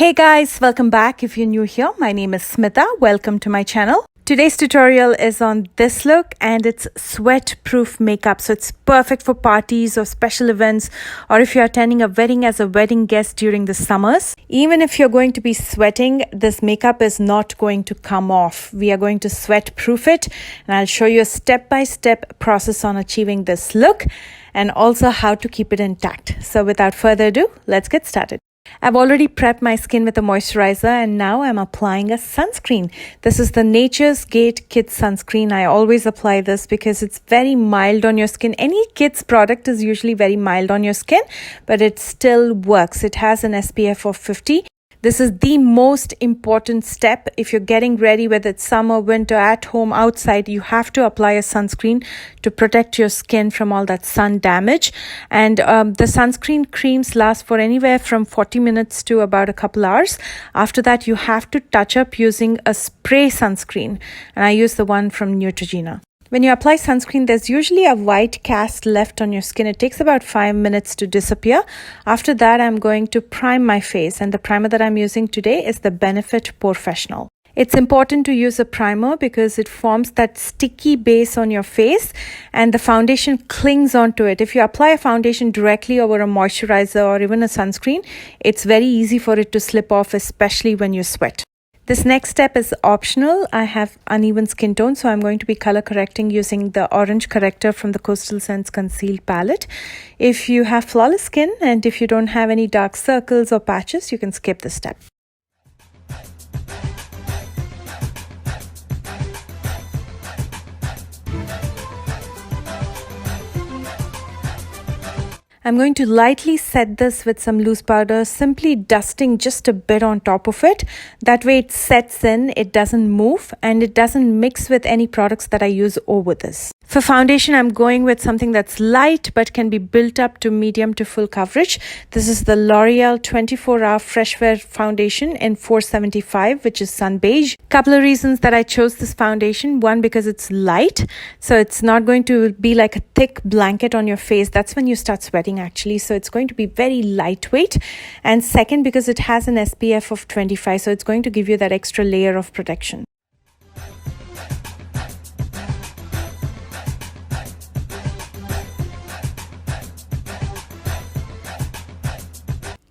Hey guys, welcome back. If you're new here, my name is Smita. Welcome to my channel. Today's tutorial is on this look and it's sweat-proof makeup. So it's perfect for parties or special events, or if you're attending a wedding as a wedding guest during the summers. Even if you're going to be sweating, this makeup is not going to come off. We are going to sweat-proof it, and I'll show you a step-by-step process on achieving this look and also how to keep it intact. So without further ado, let's get started. I've already prepped my skin with a moisturizer and now I'm applying a sunscreen. This is the Nature's Gate Kids Sunscreen. I always apply this because it's very mild on your skin. Any kids product is usually very mild on your skin, but it still works. It has an SPF of 50. This is the most important step. If you're getting ready, whether it's summer, winter, at home, outside, you have to apply a sunscreen to protect your skin from all that sun damage. And the sunscreen creams last for anywhere from 40 minutes to about a couple hours. After that, you have to touch up using a spray sunscreen. And I use the one from Neutrogena. When you apply sunscreen, there's usually a white cast left on your skin. It takes about 5 minutes to disappear. After that, I'm going to prime my face, and the primer that I'm using today is the Benefit Professional. It's important to use a primer because it forms that sticky base on your face and the foundation clings onto it. If you apply a foundation directly over a moisturizer or even a sunscreen, it's very easy for it to slip off, especially when you sweat. This next step is optional. I have uneven skin tone, so I'm going to be color correcting using the orange corrector from the Coastal Scents Conceal palette. If you have flawless skin and if you don't have any dark circles or patches, you can skip this step. I'm going to lightly set this with some loose powder, simply dusting just a bit on top of it. That way it sets in, it doesn't move, and it doesn't mix with any products that I use over this. For foundation, I'm going with something that's light but can be built up to medium to full coverage. This is the Loreal 24-Hour Fresh Wear Foundation in 475, which is Sun Beige. Couple of reasons that I chose this foundation. One, because it's light, so it's not going to be like a thick blanket on your face. That's when you start sweating actually, so it's going to be very lightweight. And second, because it has an SPF of 25, so it's going to give you that extra layer of protection.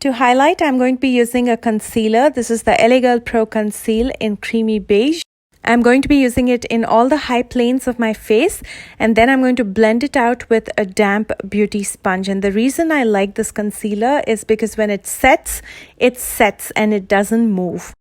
To highlight, I'm going to be using a concealer. This is the LA Girl Pro Conceal in Creamy Beige. I'm going to be using it in all the high planes of my face, and then I'm going to blend it out with a damp beauty sponge. And the reason I like this concealer is because when it sets and it doesn't move.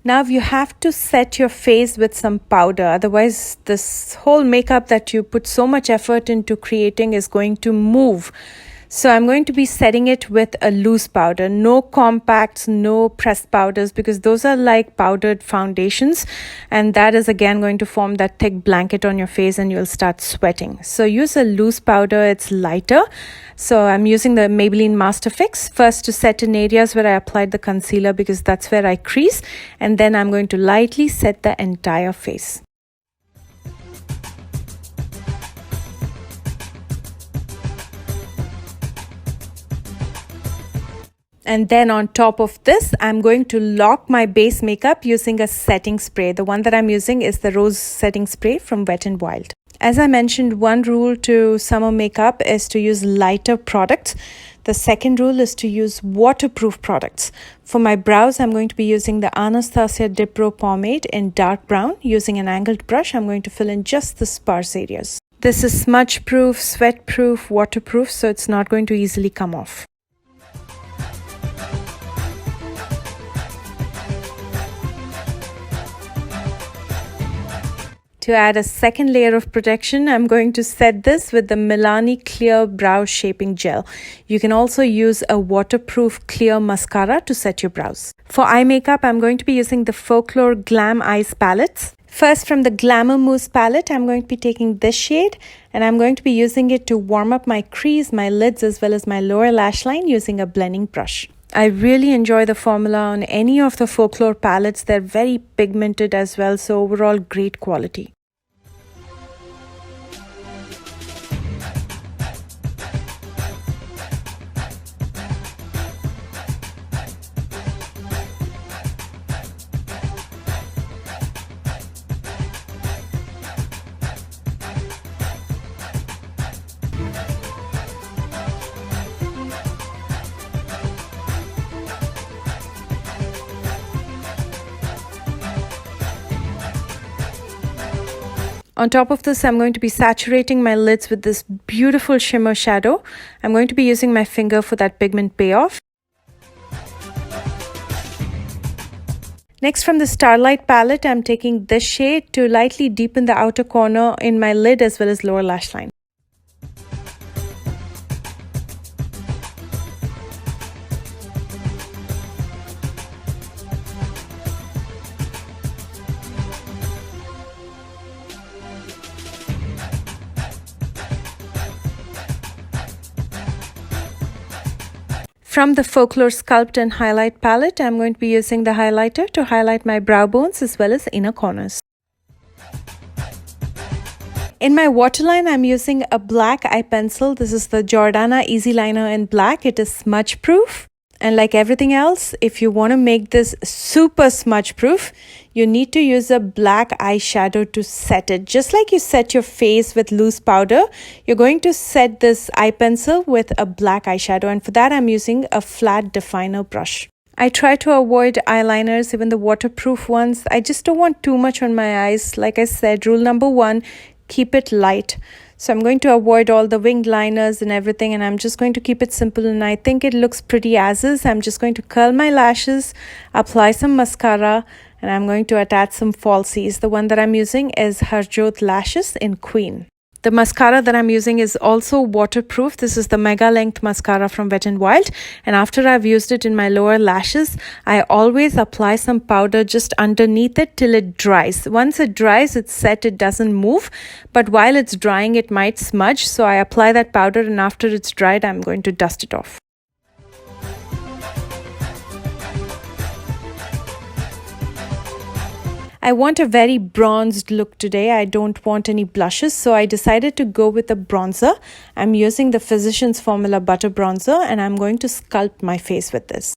Now you have to set your face with some powder, otherwise this whole makeup that you put so much effort into creating is going to move. So I'm going to be setting it with a loose powder, no compacts, no pressed powders, because those are like powdered foundations, and that is again going to form that thick blanket on your face and you'll start sweating. So use a loose powder, it's lighter. So I'm using the Maybelline Master Fix first to set in areas where I applied the concealer because that's where I crease, and then I'm going to lightly set the entire face. And then on top of this, I'm going to lock my base makeup using a setting spray. The one that I'm using is the Rose Setting Spray from Wet n Wild. As I mentioned, one rule to summer makeup is to use lighter products. The second rule is to use waterproof products. For my brows, I'm going to be using the Anastasia Dipbrow Pomade in dark brown. Using an angled brush, I'm going to fill in just the sparse areas. This is smudge-proof, sweat-proof, waterproof, so it's not going to easily come off. To add a second layer of protection, I'm going to set this with the Milani Clear Brow Shaping Gel. You can also use a waterproof clear mascara to set your brows. For eye makeup, I'm going to be using the Folklore Glam Eyes palettes. First, from the Glamour Mousse palette, I'm going to be taking this shade and I'm going to be using it to warm up my crease, my lids as well as my lower lash line using a blending brush. I really enjoy the formula on any of the Folklore palettes. They're very pigmented as well, so overall great quality. On top of this, I'm going to be saturating my lids with this beautiful shimmer shadow. I'm going to be using my finger for that pigment payoff. Next, from the Starlight palette, I'm taking this shade to lightly deepen the outer corner in my lid as well as lower lash line. From the Folklore Sculpt and Highlight palette, I'm going to be using the highlighter to highlight my brow bones as well as inner corners. In my waterline, I'm using a black eye pencil. This is the Jordana Easy Liner in black. It is smudge proof. And like everything else, if you want to make this super smudge proof, you need to use a black eyeshadow to set it. Just like you set your face with loose powder, you're going to set this eye pencil with a black eyeshadow. And for that, I'm using a flat definer brush. I try to avoid eyeliners, even the waterproof ones. I just don't want too much on my eyes. Like I said, rule number 1, keep it light. So I'm going to avoid all the winged liners and everything, and I'm just going to keep it simple, and I think it looks pretty as is. I'm just going to curl my lashes, apply some mascara, and I'm going to attach some falsies. The one that I'm using is Harjot Lashes in Queen. The mascara that I'm using is also waterproof. This is the Mega Length Mascara from Wet n Wild. And after I've used it in my lower lashes, I always apply some powder just underneath it till it dries. Once it dries, it's set, it doesn't move. But while it's drying, it might smudge. So I apply that powder, and after it's dried, I'm going to dust it off. I want a very bronzed look today. I don't want any blushes, so I decided to go with a bronzer. I'm using the Physicians Formula Butter Bronzer, and I'm going to sculpt my face with this.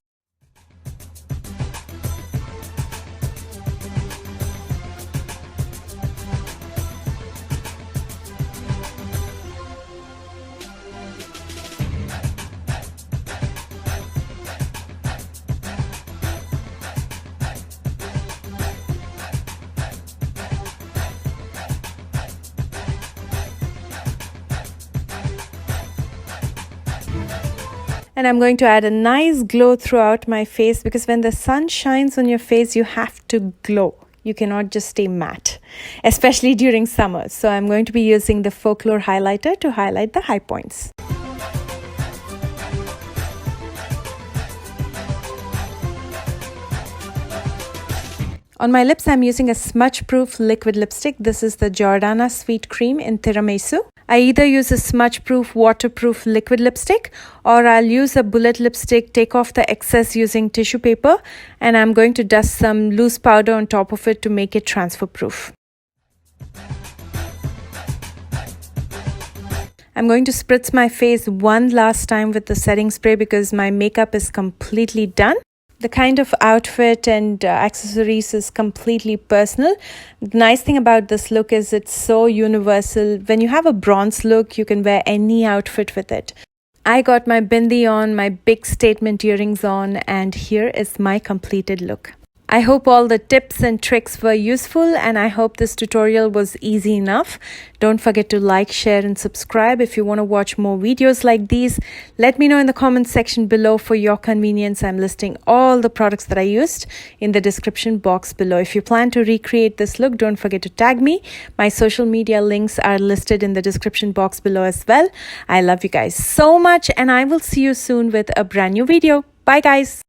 And I'm going to add a nice glow throughout my face, because when the sun shines on your face, you have to glow. You cannot just stay matte, especially during summer. So I'm going to be using the Folklore highlighter to highlight the high points. On my lips, I'm using a smudge-proof liquid lipstick. This is the Jordana Sweet Cream in Tiramisu. I either use a smudge-proof, waterproof liquid lipstick, or I'll use a bullet lipstick, take off the excess using tissue paper, and I'm going to dust some loose powder on top of it to make it transfer-proof. I'm going to spritz my face one last time with the setting spray because my makeup is completely done. The kind of outfit and accessories is completely personal. The nice thing about this look is it's so universal. When you have a bronze look, you can wear any outfit with it. I got my bindi on, my big statement earrings on, and here is my completed look. I hope all the tips and tricks were useful, and I hope this tutorial was easy enough. Don't forget to like, share and subscribe. If you want to watch more videos like these, let me know in the comments section below. For your convenience, I'm listing all the products that I used in the description box below. If you plan to recreate this look, don't forget to tag me. My social media links are listed in the description box below as well. I love you guys so much, and I will see you soon with a brand new video. Bye guys.